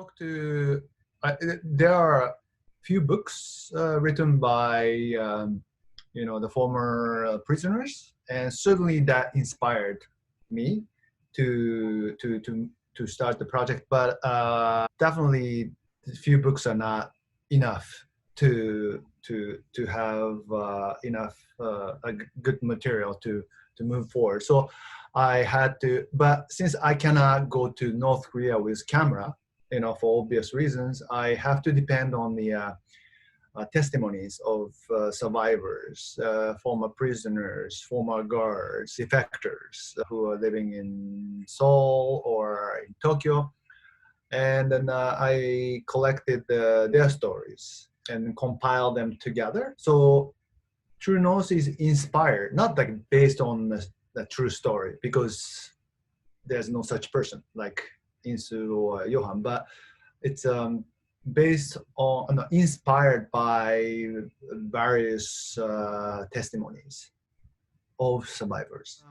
talk to, there are a few books written by, the former prisoners, and certainly that inspired me to start the project. But definitely, a few books are not enough to have enough good material to move forward. So I had to, but since I cannot go to North Korea with camera, for obvious reasons, I have to depend on the testimonies of survivors, former prisoners, former guards, effectors who are living in Seoul or in Tokyo. And then I collected their stories and compiled them together. So True North is inspired, not like based on the true story, because there's no such person like Insu or Johan, but it's based on, inspired by various testimonies of survivors.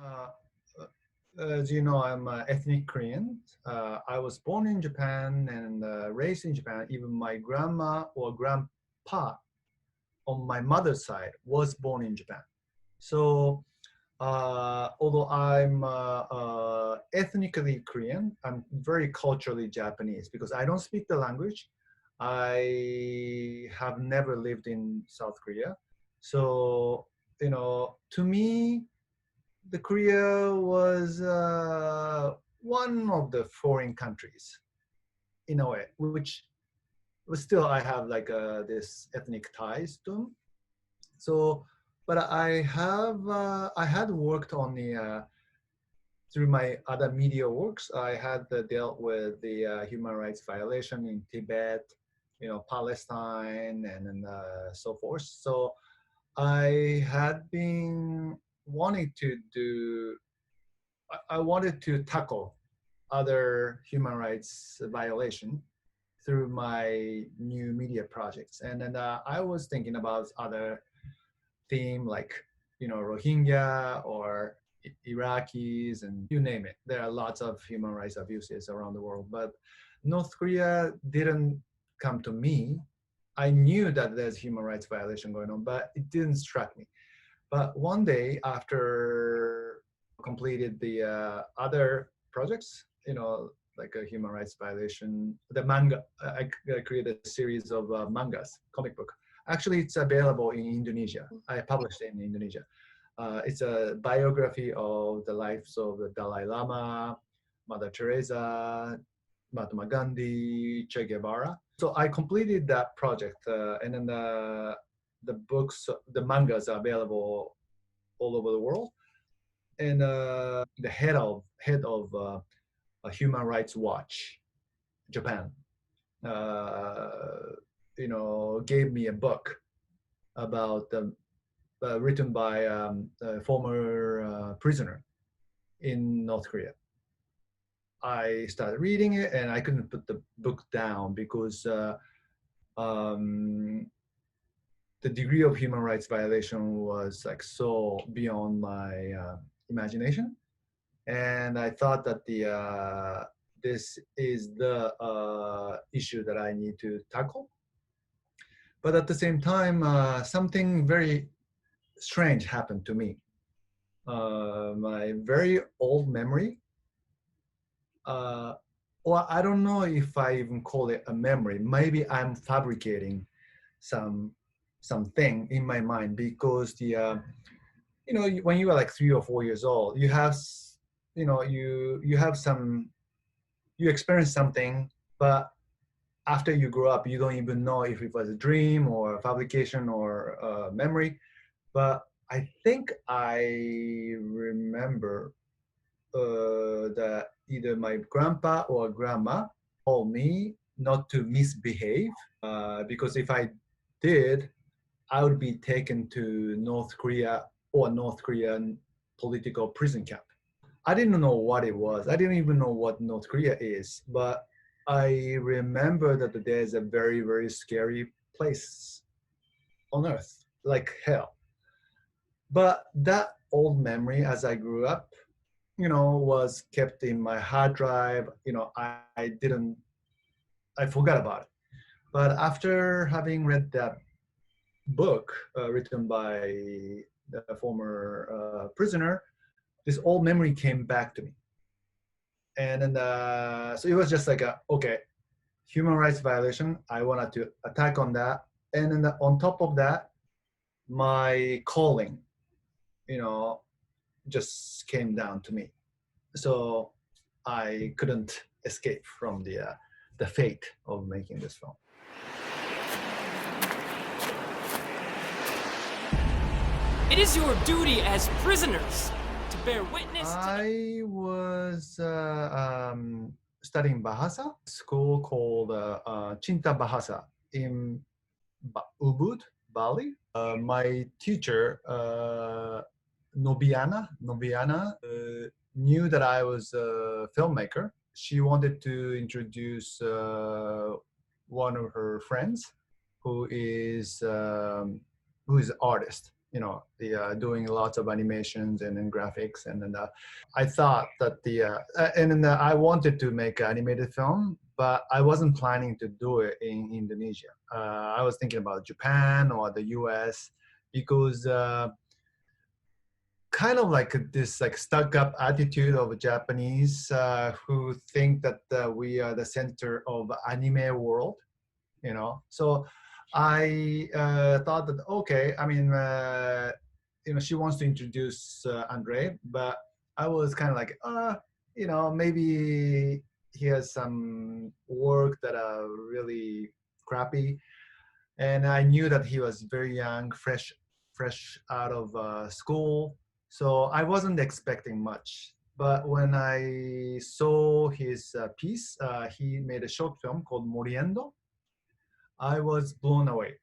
As you know, I'm ethnic Korean. I was born in Japan and raised in Japan. Even my grandma or grandpa on my mother's side was born in Japan. So although I'm ethnically Korean, I'm very culturally Japanese because I don't speak the language. I have never lived in South Korea. So, to me, the Korea was one of the foreign countries in a way, which still I have like this ethnic ties to them. So, but I had worked on the through my other media works. I had dealt with the human rights violation in Tibet, Palestine, and so forth. So I had been wanting to do. I wanted to tackle other human rights violation through my new media projects, and then I was thinking about other theme like Rohingya or Iraqis, and you name it. There are lots of human rights abuses around the world, but North Korea didn't come to me. I knew that there's human rights violation going on, but it didn't strike me. But one day after completed the other projects, like a human rights violation, the manga, I created a series of mangas, comic book. Actually, it's available in Indonesia. I published it in Indonesia. It's a biography of the lives of the Dalai Lama, Mother Teresa, Mahatma Gandhi, Che Guevara. So I completed that project, and then the books, the mangas are available all over the world. And the head of Human Rights Watch, Japan, gave me a book about written by a former prisoner in North Korea. I started reading it and I couldn't put the book down because the degree of human rights violation was like so beyond my imagination. And I thought that this is the issue that I need to tackle. But at the same time, something very strange happened to me. My very old memory, or I don't know if I even call it a memory. Maybe I'm fabricating something in my mind because when you are like 3 or 4 years old, you have you experience something, but after you grow up, you don't even know if it was a dream or a fabrication or a memory. But I think I remember that either my grandpa or grandma told me not to misbehave because if I did, I would be taken to North Korea or North Korean political prison camp. I didn't know what it was. I didn't even know what North Korea is, but I remember that there's a very, very scary place on earth, like hell. But that old memory as I grew up, was kept in my hard drive. I I forgot about it. But after having read that book written by the former prisoner, this old memory came back to me. And then so it was just like okay, human rights violation. I wanted to attack on that. And then on top of that, my calling, just came down to me. So I couldn't escape from the fate of making this film. It is your duty as prisoners to bear witness to I was studying Bahasa, school called Cinta Bahasa in Ubud, Bali. My teacher, Nobiana, knew that I was a filmmaker. She wanted to introduce one of her friends who is artist. Doing lots of animations and then graphics, and then I thought that I wanted to make an animated film, but I wasn't planning to do it in Indonesia. I was thinking about Japan or the US, because kind of like this like stuck up attitude of Japanese who think that we are the center of anime world, So I thought that, okay, I mean, she wants to introduce Andre, but I was kind of like, maybe he has some work that are really crappy. And I knew that he was very young, fresh out of school. So I wasn't expecting much. But when I saw his piece, he made a short film called Moriendo. I was blown away.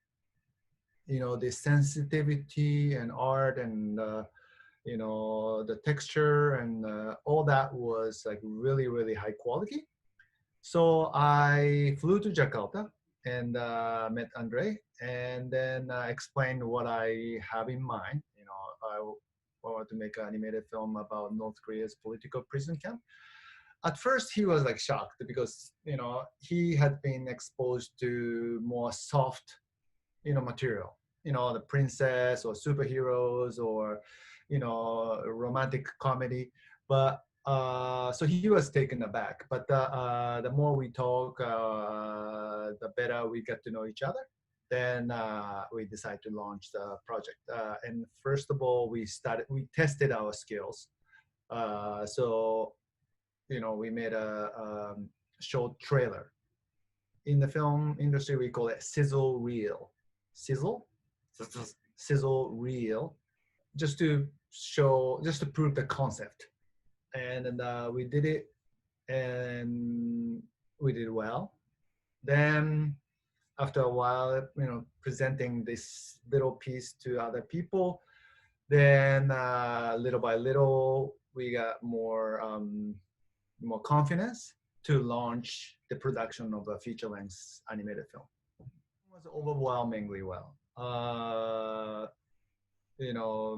The sensitivity and art and the texture and all that was like really, really high quality. So I flew to Jakarta and met Andre, and then explained what I have in mind. I wanted to make an animated film about North Korea's political prison camp. At first, he was like shocked because he had been exposed to more soft, material. The princess or superheroes or romantic comedy. But so he was taken aback. But the more we talk, the better we get to know each other. Then we decided to launch the project. And first of all, we tested our skills. So we made a short trailer. In the film industry, we call it sizzle reel. Sizzle reel, just to prove the concept. And we did it, and we did well. Then after a while, presenting this little piece to other people, then little by little, we got more confidence to launch the production of a feature-length animated film. It was overwhelmingly well.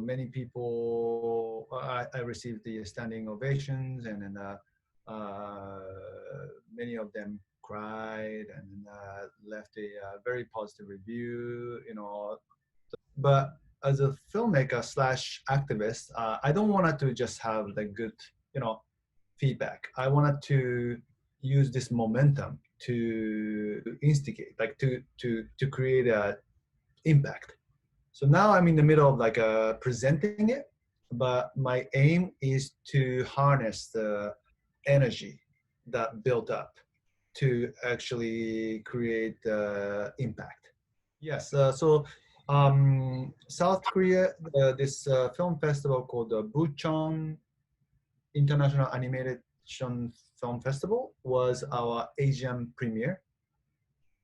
Many people, I received the standing ovations, and then many of them cried and left a very positive review, But as a filmmaker slash activist, I don't want to just have the good, feedback. I wanted to use this momentum to instigate, like to create a impact. So now I'm in the middle of like presenting it, but my aim is to harness the energy that built up to actually create impact. Yes, so South Korea, this film festival called the Bucheon International Animation Film Festival was our Asian premiere.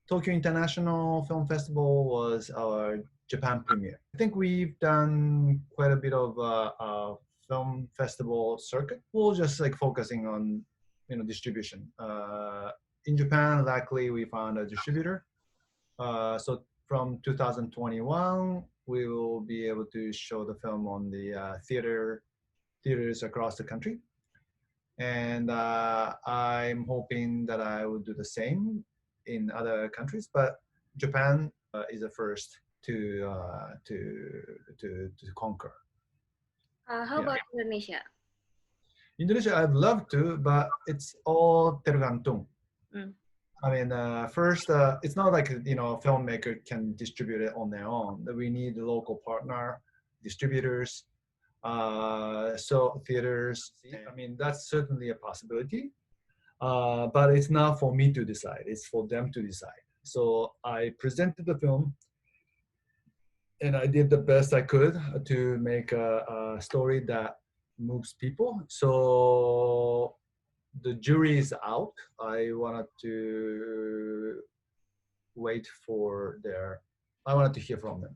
Tokyo International Film Festival was our Japan premiere. I think we've done quite a bit of film festival circuit. We're just like focusing on distribution. In Japan, luckily we found a distributor. So from 2021, we will be able to show the film on the theaters across the country. And I'm hoping that I will do the same in other countries, but Japan is the first to conquer. How about Indonesia? Indonesia, I'd love to, but it's all tergantung. I mean, first, it's not like a filmmaker can distribute it on their own. We need a local partner, distributors, so theaters. I mean, that's certainly a possibility, but it's not for me to decide. It's for them to decide. So I presented the film, and I did the best I could to make a story that moves people. So the jury is out. I wanted to wait for I wanted to hear from them.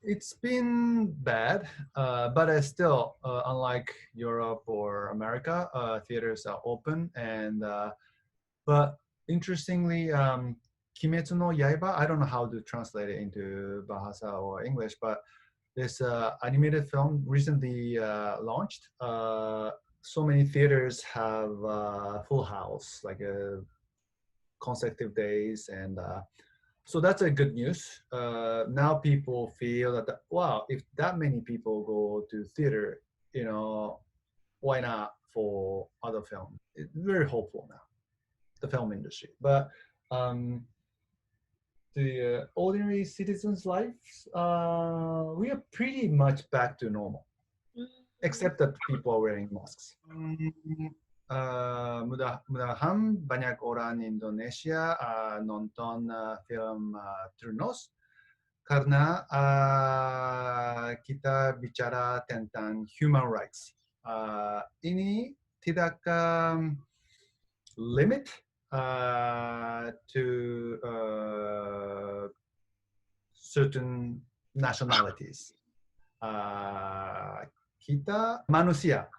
It's been bad, but I still, unlike Europe or America, theaters are open. And but interestingly, Kimetsu no Yaiba, I don't know how to translate it into Bahasa or English, but this animated film recently launched. So many theaters have full house, like consecutive days, and so that's a good news. Now people feel that, wow, if that many people go to theater, why not for other films? It's very hopeful now, the film industry. But the ordinary citizens' lives, we are pretty much back to normal, except that people are wearing masks. Mudah-mudahan banyak orang Indonesia nonton film Ternos, karena kita bicara tentang human rights. Ini tidak limit to certain nationalities. Kita manusia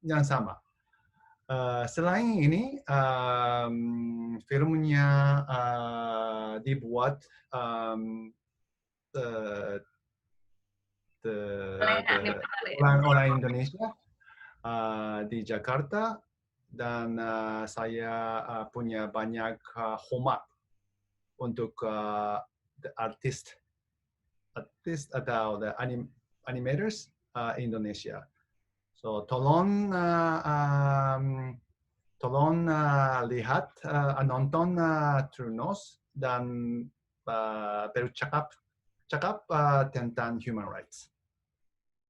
yang sama. Selain ini, filmnya dibuat orang Indonesia di Jakarta, dan saya punya banyak hormat untuk artis atau the animators Indonesia. So tolong lihat, nonton Ternos dan bercakap tentang human rights.